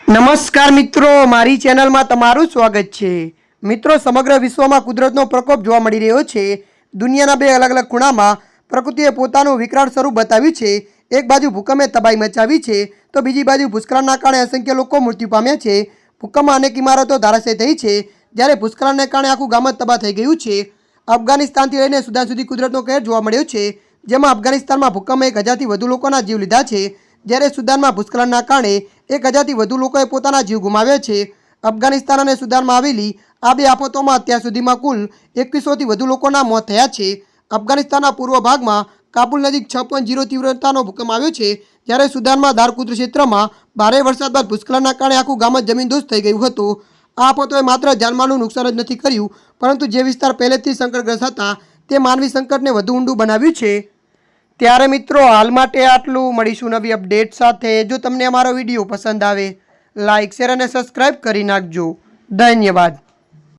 નમસ્કાર મિત્રો, મારી ચેનલમાં તમારું સ્વાગત છે। મિત્રો, સમગ્ર વિશ્વમાં કુદરતનો પ્રકોપ જોવા મળી રહ્યો છે। દુનિયાના બે અલગ અલગ ખૂણામાં પ્રકૃતિએ પોતાનું વિકરાળ સ્વરૂપ બતાવ્યું છે। એક બાજુ ભૂકંપે તબાહી મચાવી છે તો બીજી બાજુ ભૂસ્ખલનના કારણે અસંખ્ય લોકો મૃત્યુ પામ્યા છે। ભૂકંપમાં અનેક ઇમારતો ધરાશાયી થઈ છે, જ્યારે ભૂસ્ખલનને કારણે આખું ગામ જ તબાહ થઈ ગયું છે। અફઘાનિસ્તાનથી લઈને સુદાન સુધી કુદરતનો કહેર જોવા મળ્યો છે, જેમાં અફઘાનિસ્તાનમાં ભૂકંપે 1000થી વધુ લોકોના જીવ લીધા છે, જ્યારે સુદાનમાં ભૂસ્ખલનના કારણે 1000થી વધુ લોકોએ પોતાના જીવ ગુમાવ્યા છે। અફઘાનિસ્તાન અને સુદાનમાં આવેલી આ બે આફતોમાં અત્યાર સુધીમાં કુલ 2100થી વધુ લોકોના મોત થયા છે। અફઘાનિસ્તાનના પૂર્વ ભાગમાં કાબુલ નજીક 6.0 તીવ્રતાનો ભૂકંપ આવ્યો છે, જ્યારે સુદાનમાં દારકુત્ર ક્ષેત્રમાં ભારે વરસાદ બાદ ભૂસ્ખલનના કારણે આખું ગામ જ જમીનદોસ્ત થઈ ગયું હતું। આ આફતોએ માત્ર જાનમાલનું નુકસાન જ નથી કર્યું, પરંતુ જે વિસ્તાર પહેલેથી સંકટગ્રસ્ત હતા તે માનવી સંકટને વધુ ઊંડું બનાવ્યું છે। ત્યારે મિત્રો, હાલ માટે આટલું। મળીશું નવી અપડેટ સાથે। જો તમને અમારો વિડીયો પસંદ આવે, લાઇક, શેર અને સબસ્ક્રાઇબ કરી નાખજો। ધન્યવાદ।